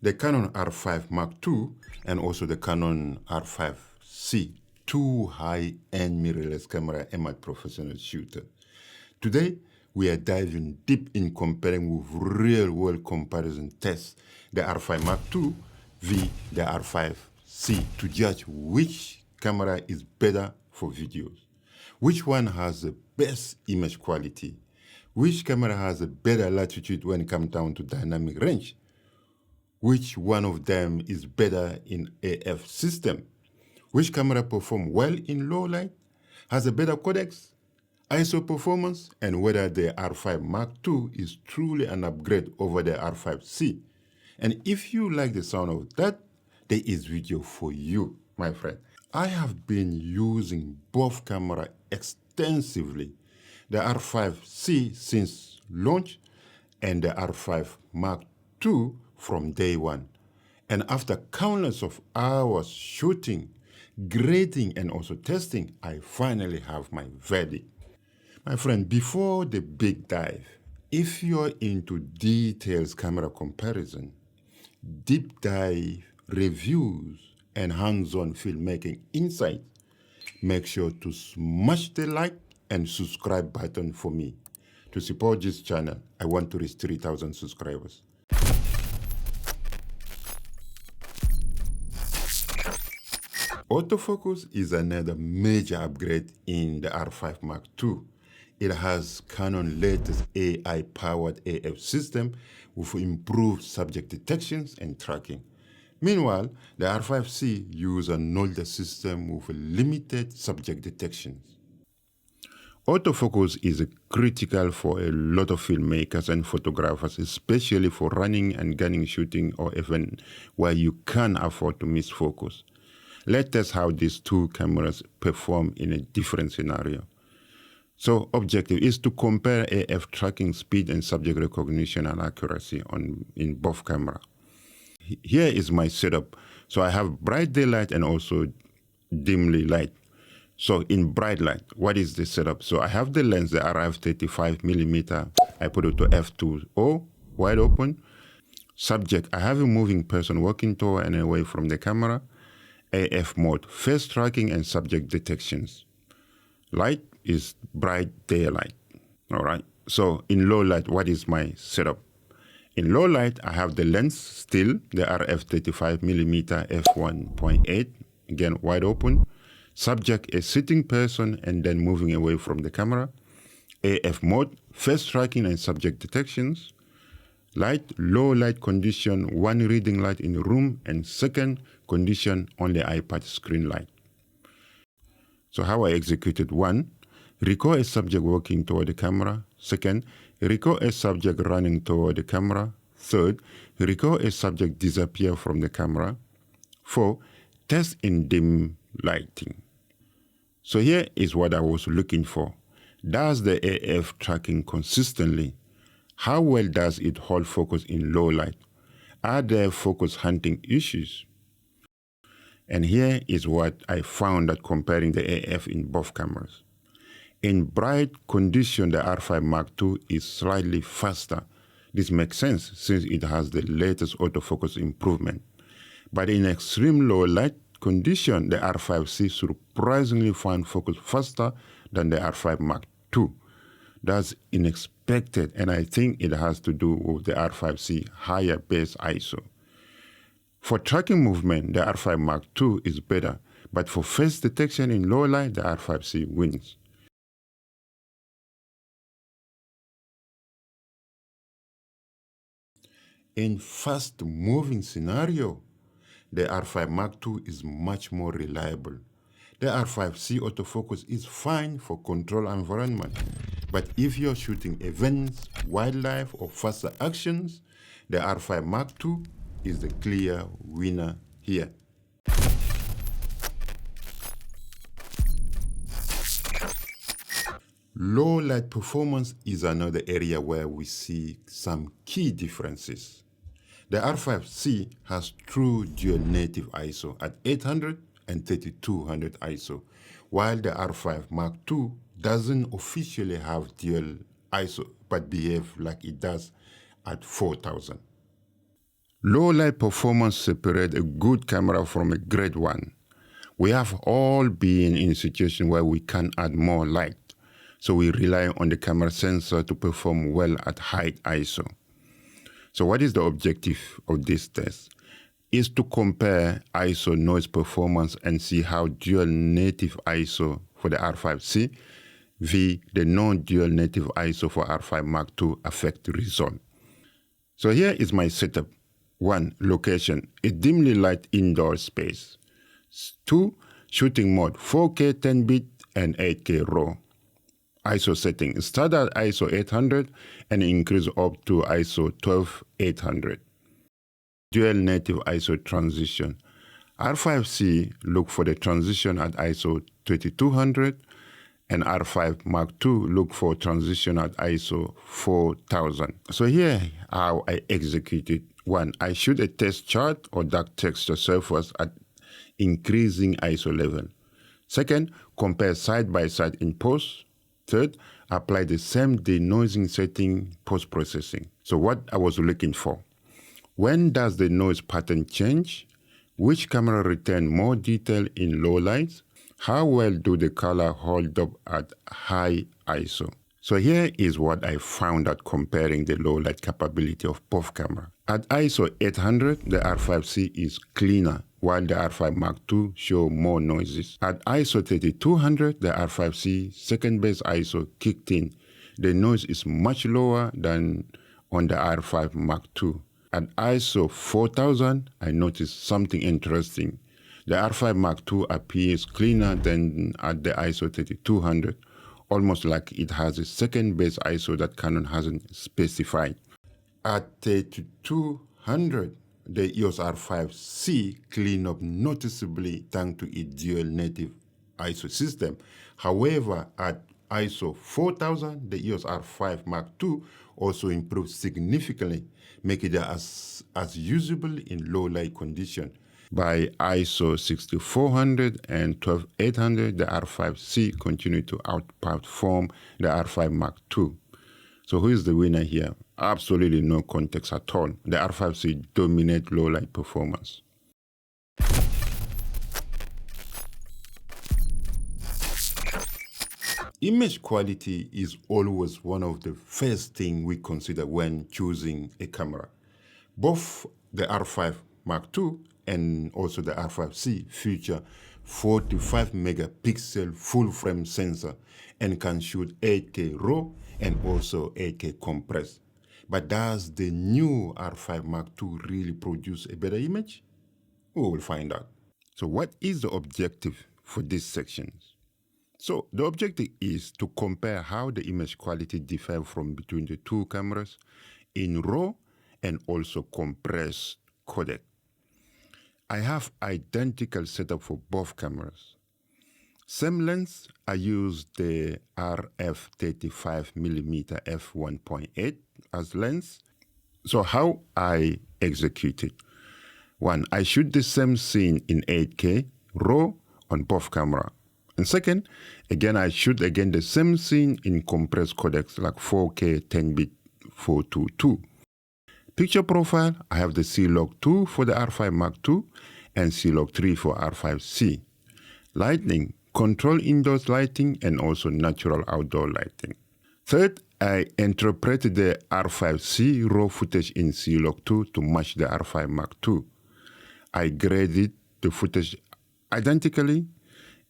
The Canon R5 Mark II and also the Canon R5 C, two high-end mirrorless camera and my professional shooter. Today, we are diving deep in comparing with real-world comparison tests the R5 Mark II v the R5 C to judge which camera is better for videos, which one has the best image quality, which camera has a better latitude when it comes down to dynamic range, which one of them is better in AF system, which camera performs well in low light, has a better codecs, ISO performance, and whether the R5 Mark II is truly an upgrade over the R5 C. And if you like the sound of that, there is video for you, my friend. I have been using both cameras extensively, the R5 C since launch and the R5 Mark II from day one. And after countless of hours shooting, grading, and also testing, I finally have my verdict. My friend, before the big dive, if you're into details camera comparison, deep dive reviews, and hands-on filmmaking insights, make sure to smash the like and subscribe button for me. To support this channel, I want to reach 3,000 subscribers. Autofocus is another major upgrade in the R5 Mark II. It has Canon's latest AI-powered AF system with improved subject detections and tracking. Meanwhile, the R5C uses an older system with limited subject detections. Autofocus is critical for a lot of filmmakers and photographers, especially for running and gunning shooting or even where you can't afford to miss focus. Let's test how these two cameras perform in a different scenario. So objective is to compare AF tracking speed and subject recognition and accuracy in both cameras. Here is my setup. So I have bright daylight and also dimly light. So in bright light, what is the setup? So I have the lens, the RF35mm. I put it to f2.0, wide open. Subject, I have a moving person walking toward and away from the camera. AF mode, face tracking and subject detections. Light is bright daylight. All right. So in low light, what is my setup? In low light, I have the lens still, the RF35mm f1.8, again wide open. Subject, a sitting person and then moving away from the camera. AF mode, face tracking and subject detections. Light, low light condition, one reading light in the room, and second condition, only iPad screen light. So how I executed: one, record a subject walking toward the camera. Second, record a subject running toward the camera. Third, record a subject disappear from the camera. 4, test in dim lighting. So here is what I was looking for. Does the AF tracking consistently? How well does it hold focus in low light? Are there focus hunting issues? And here is what I found that comparing the AF in both cameras. In bright condition, the R5 Mark II is slightly faster. This makes sense since it has the latest autofocus improvement. But in extreme low light condition, the R5C surprisingly found focus faster than the R5 Mark II. That's unexpected, and I think it has to do with the R5C higher base ISO. For tracking movement, the R5 Mark II is better, but for face detection in low light, the R5C wins. In fast-moving scenario, the R5 Mark II is much more reliable. The R5C autofocus is fine for control environment, but if you're shooting events, wildlife, or faster actions, the R5 Mark II is the clear winner here. Low light performance is another area where we see some key differences. The R5C has true dual native ISO at 800 and 3200 ISO, while the R5 Mark II doesn't officially have dual ISO, but behave like it does at 4000. Low light performance separates a good camera from a great one. We have all been in a situation where we can add more light, so we rely on the camera sensor to perform well at high ISO. So what is the objective of this test? Is to compare ISO noise performance and see how dual native ISO for the R5 C v the non-dual native ISO for R5 Mark II affect the result. So here is my setup. 1. Location, a dimly lit indoor space. 2. Shooting mode, 4K 10-bit and 8K RAW. ISO setting, start at ISO 800 and increase up to ISO 12800. Dual native ISO transition. R5C look for the transition at ISO 2200 and R5 Mark II look for transition at ISO 4000. So here how I execute it. 1. I shoot a test chart or dark texture surface at increasing ISO level. 2nd, compare side by side in post. 3rd, apply the same denoising setting post-processing. So what I was looking for. When does the noise pattern change? Which camera retain more detail in low lights? How well do the color hold up at high ISO? So here is what I found out comparing the low light capability of both cameras. At ISO 800, the R5 C is cleaner, while the R5 Mark II show more noises. At ISO 3200, the R5 C second base ISO kicked in. The noise is much lower than on the R5 Mark II. At ISO 4000, I noticed something interesting. The R5 Mark II appears cleaner than at the ISO 3200, almost like it has a second base ISO that Canon hasn't specified. At 3200, the EOS R5 C clean up noticeably thanks to its dual native ISO system. However, at ISO 4000, the EOS R5 Mark II also improved significantly, making it as usable in low light condition. By ISO 6400 and 12800, the R5 C continued to outperform the R5 Mark II. So who is the winner here? Absolutely no context at all. The R5 C dominates low light performance. Image quality is always one of the first things we consider when choosing a camera. Both the R5 Mark II and also the R5 C feature 45 megapixel full frame sensor and can shoot 8K RAW and also 8K compressed. But does the new R5 Mark II really produce a better image? We will find out. So what is the objective for this section? So the objective is to compare how the image quality differs from between the two cameras in RAW and also compressed codec. I have identical setup for both cameras. Same lens, I use the RF 35mm f1.8 as lens. So how I execute it? 1, I shoot the same scene in 8K RAW on both cameras. And 2nd, again, I shoot again the same scene in compressed codecs like 4K 10-bit 422. Picture profile, I have the C-Log2 for the R5 Mark II and C-Log3 for R5 C. Lighting, control indoors lighting and also natural outdoor lighting. 3rd, I interpreted the R5 C raw footage in C-Log2 to match the R5 Mark II. I graded the footage identically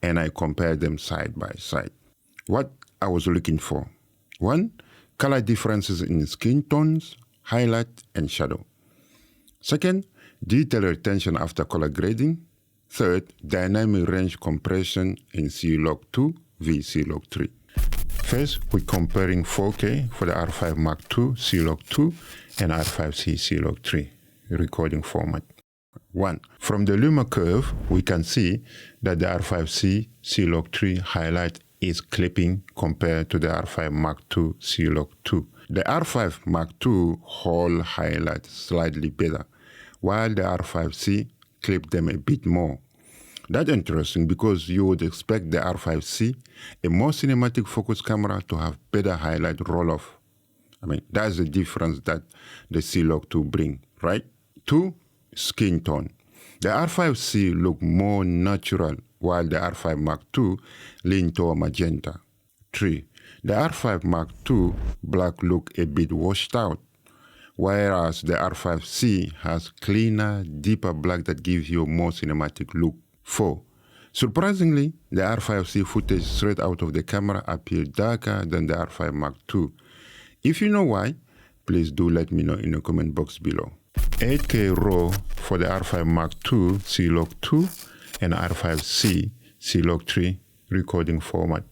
and I compared them side by side. What I was looking for: 1, color differences in skin tones, highlight and shadow. 2nd, detail retention after color grading. 3rd, dynamic range compression in C-Log2 v C-Log3. First, we're comparing 4K for the R5 Mark II C-Log2 and R5 C C-Log3 recording format. 1. From the Luma curve, we can see that the R5 C C-Log3 highlight is clipping compared to the R5 Mark II C-Log2. The R5 Mark II whole highlight slightly better, while the R5 C clip them a bit more. That's interesting because you would expect the R5 C, a more cinematic focus camera, to have better highlight roll-off. I mean, that's the difference that the C-Log2 bring, right? 2. Skin tone. The R5C look more natural, while the R5 Mark II lean toward magenta. 3. The R5 Mark II black look a bit washed out, whereas the R5C has cleaner, deeper black that gives you a more cinematic look. 4. Surprisingly, the R5C footage straight out of the camera appears darker than the R5 Mark II. If you know why, please do let me know in the comment box below. 8K RAW for the R5 Mark II C-Log 2 and R5C C-Log 3 recording format.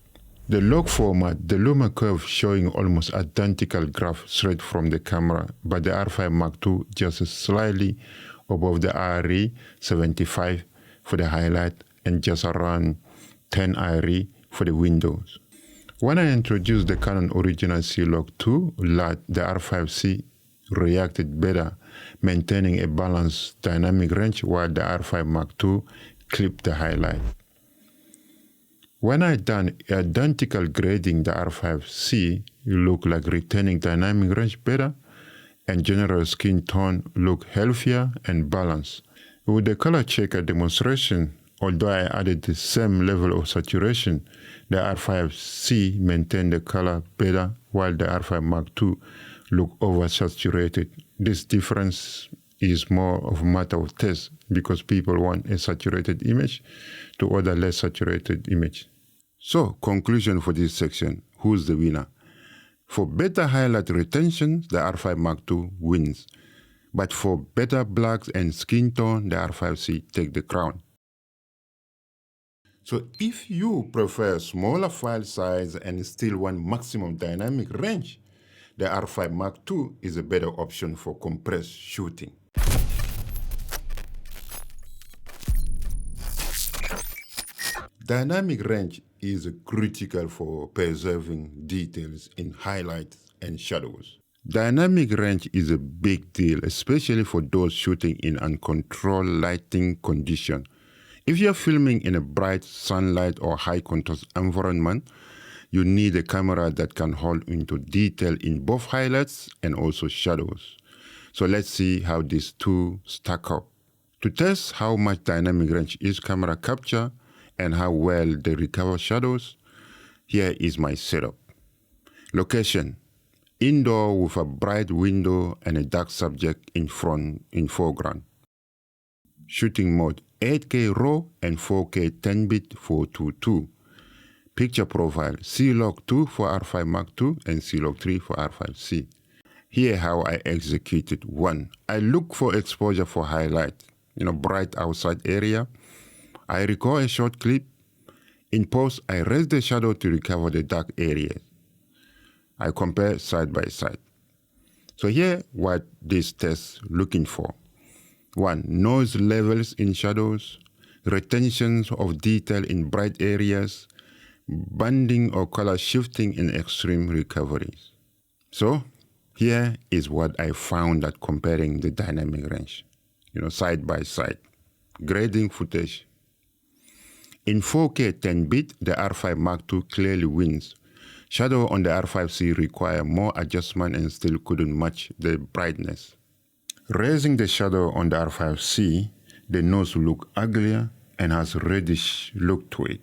The log format, the Luma curve showing almost identical graph straight from the camera, but the R5 Mark II just slightly above the RE75 for the highlight and just around 10 IRE for the windows. When I introduced the Canon original C-Log 2 LUT, the R5C reacted better, maintaining a balanced dynamic range while the R5 Mark II clipped the highlight. When I done identical grading, the R5C looked like retaining dynamic range better and general skin tone look healthier and balanced. With the color checker demonstration, although I added the same level of saturation, the R5C maintained the color better while the R5 Mark II looked oversaturated. This difference is more of a matter of taste because people want a saturated image to order less saturated image. So, conclusion for this section, who's the winner? For better highlight retention, the R5 Mark II wins. But for better blacks and skin tone, the R5C take the crown. So if you prefer smaller file size and still want maximum dynamic range, the R5 Mark II is a better option for compressed shooting. Dynamic range is critical for preserving details in highlights and shadows. Dynamic range is a big deal, especially for those shooting in uncontrolled lighting conditions. If you're filming in a bright sunlight or high contrast environment, you need a camera that can hold into detail in both highlights and also shadows. So let's see how these two stack up. To test how much dynamic range each camera capture and how well they recover shadows, here is my setup. Location: indoor with a bright window and a dark subject in foreground. Shooting mode: 8K RAW and 4K 10-bit 422. Picture profile: C-Log 2 for R5 Mark II and C-Log 3 for R5C. Here how I executed. 1. I look for exposure for highlight, bright outside area. I record a short clip. In post, I raise the shadow to recover the dark areas. I compare side by side. So here what this test looking for. 1. Noise levels in shadows, retentions of detail in bright areas, banding or color shifting in extreme recoveries. So here is what I found at comparing the dynamic range, side by side. Grading footage. In 4K 10-bit, the R5 Mark II clearly wins. Shadow on the R5C require more adjustment and still couldn't match the brightness. Raising the shadow on the R5C, the nose look uglier and has reddish look to it.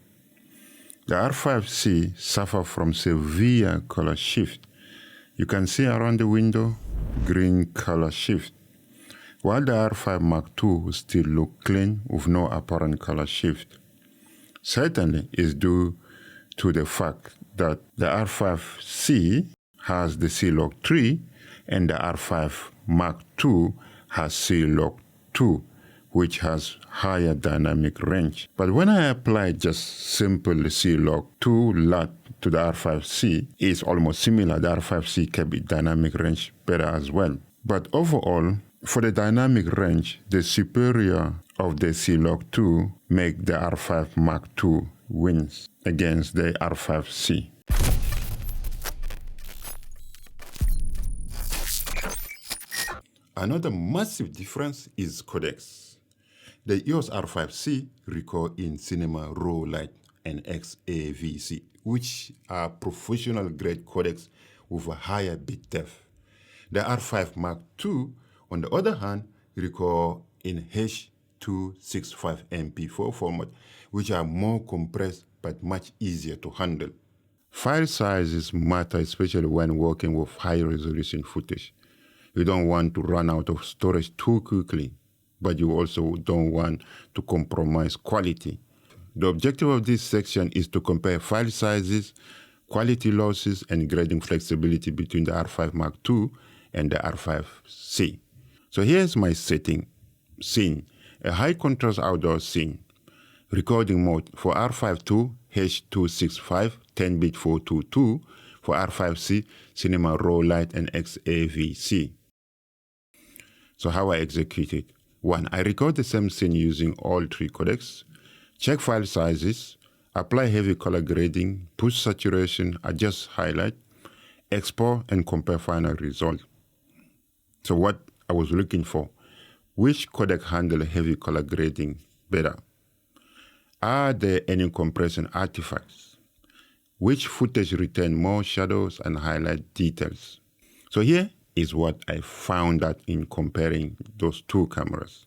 The R5C suffer from severe color shift. You can see around the window, green color shift, while the R5 Mark II still look clean with no apparent color shift. Certainly is due to the fact that the R5C has the C-Log 3 and the R5 Mark II has C-Log 2, which has higher dynamic range. But when I apply just simple C-Log 2 LUT to the R5C, it's almost similar. The R5C kept its dynamic range better as well. But overall, for the dynamic range, the superior of the C-Log 2 make the R5 Mark II wins against the R5C. Another massive difference is codecs. The EOS R5C record in cinema raw light and XAVC, which are professional grade codecs with a higher bit depth. The R5 Mark II, on the other hand, record in H.265 MP4 format, which are more compressed but much easier to handle. File sizes matter, especially when working with high-resolution footage. You don't want to run out of storage too quickly, but you also don't want to compromise quality. The objective of this section is to compare file sizes, quality losses, and grading flexibility between the R5 Mark II and the R5 C. So here's my setting. Scene, a high contrast outdoor scene. Recording mode for R5 II, H.265, 10-bit 422. For R5 C, Cinema Raw Light and XAVC. So how I execute it. 1. I record the same scene using all three codecs. Check file sizes. Apply heavy color grading. Push saturation. Adjust highlight. Export and compare final result. So what I was looking for. Which codec handle heavy color grading better? Are there any compression artifacts? Which footage retain more shadows and highlight details? So here is what I found out in comparing those two cameras.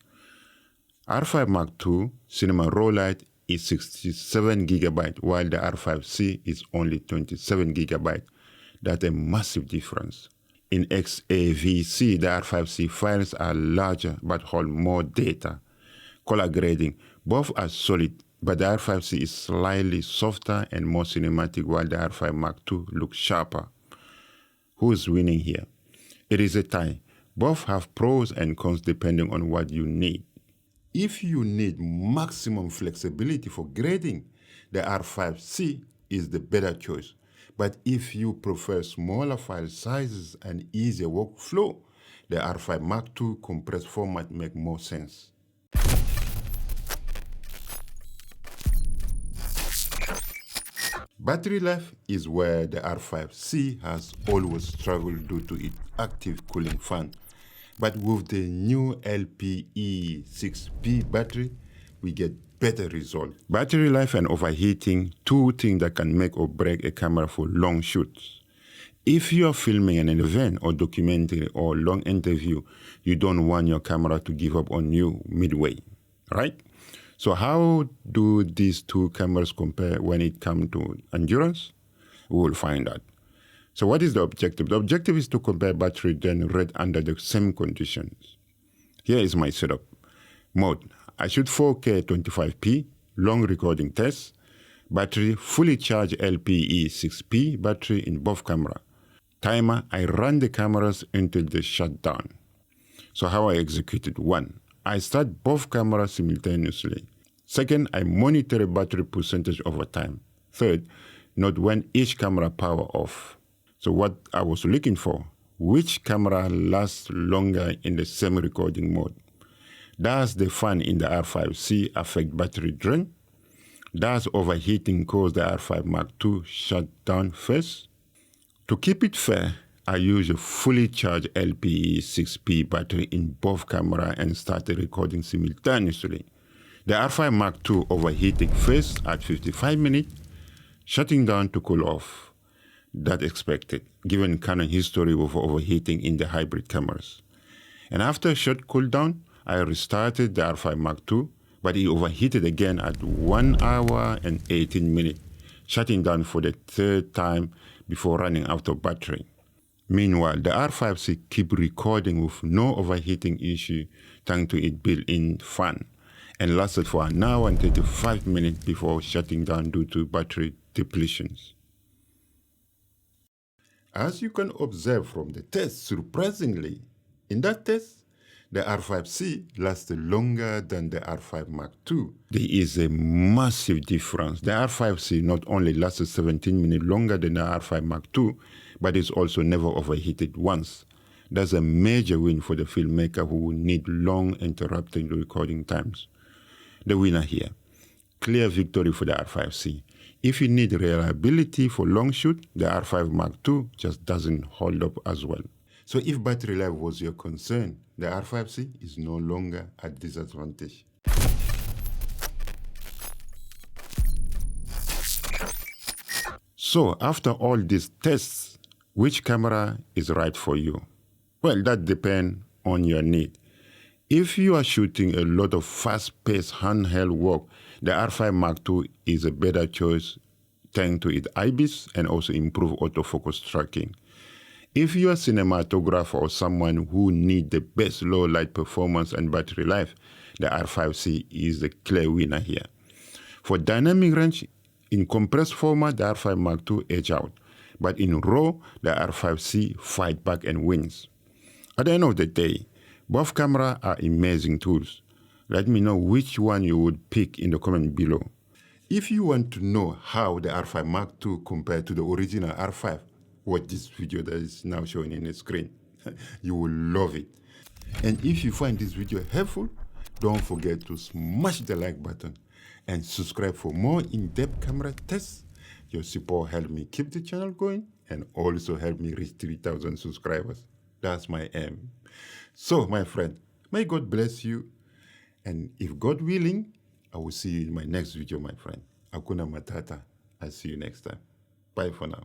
R5 Mark II Cinema Raw Light is 67 GB, while the R5 C is only 27 GB. That's a massive difference. In XAVC, the R5 C files are larger but hold more data. Color grading, both are solid, but the R5 C is slightly softer and more cinematic, while the R5 Mark II looks sharper. Who is winning here? It is a tie. Both have pros and cons depending on what you need. If you need maximum flexibility for grading, the R5 C is the better choice. But if you prefer smaller file sizes and easier workflow, the R5 Mark II compressed format makes more sense. Battery life is where the R5 C has always struggled due to its active cooling fan. But with the new LPE6P battery, we get better results. Battery life and overheating, two things that can make or break a camera for long shoots. If you are filming an event or documentary or long interview, you don't want your camera to give up on you midway, right? So how do these two cameras compare when it comes to endurance? We will find out. So what is the objective? The objective is to compare battery drain rate under the same conditions. Here is my setup. Mode, I shoot 4K 25p, long recording test. Battery, fully charged LPE6P battery in both cameras. Timer, I run the cameras until they shut down. So how I executed? 1. I start both cameras simultaneously. 2nd, I monitor battery percentage over time. 3rd, note when each camera power off. So what I was looking for, which camera lasts longer in the same recording mode? Does the fan in the R5 C affect battery drain? Does overheating cause the R5 Mark II shut down first? To keep it fair, I use a fully charged LPE6P battery in both cameras and started recording simultaneously. The R5 Mark II overheating first at 55 minutes, shutting down to cool off. That's expected, given Canon history with overheating in the hybrid cameras. And after a short cool down, I restarted the R5 Mark II, but it overheated again at 1 hour and 18 minutes, shutting down for the 3rd time before running out of battery. Meanwhile, the R5 C keep recording with no overheating issue thanks to its built-in fan, and lasted for 1 hour and 35 minutes before shutting down due to battery depletions. As you can observe from the test, surprisingly, in that test, the R5 C lasted longer than the R5 Mark II. There is a massive difference. The R5 C not only lasted 17 minutes longer than the R5 Mark II, but it's also never overheated once. That's a major win for the filmmaker who need long interrupting recording times. The winner here, clear victory for the R5 C. If you need reliability for long shoot, the R5 Mark II just doesn't hold up as well. So if battery life was your concern, the R5 C is no longer at disadvantage. So after all these tests, which camera is right for you? Well, that depends on your need. If you are shooting a lot of fast-paced handheld work, the R5 Mark II is a better choice thanks to its IBIS and also improve autofocus tracking. If you are a cinematographer or someone who needs the best low light performance and battery life, the R5C is the clear winner here. For dynamic range, in compressed format, the R5 Mark II edge out, but in RAW, the R5C fight back and wins. At the end of the day, both cameras are amazing tools. Let me know which one you would pick in the comment below. If you want to know how the R5 Mark II compared to the original R5, watch this video that is now showing in the screen. You will love it. And if you find this video helpful, don't forget to smash the like button and subscribe for more in-depth camera tests. Your support helps me keep the channel going and also help me reach 3,000 subscribers. That's my aim. So, my friend, may God bless you. And if God willing, I will see you in my next video, my friend. Hakuna Matata. I'll see you next time. Bye for now.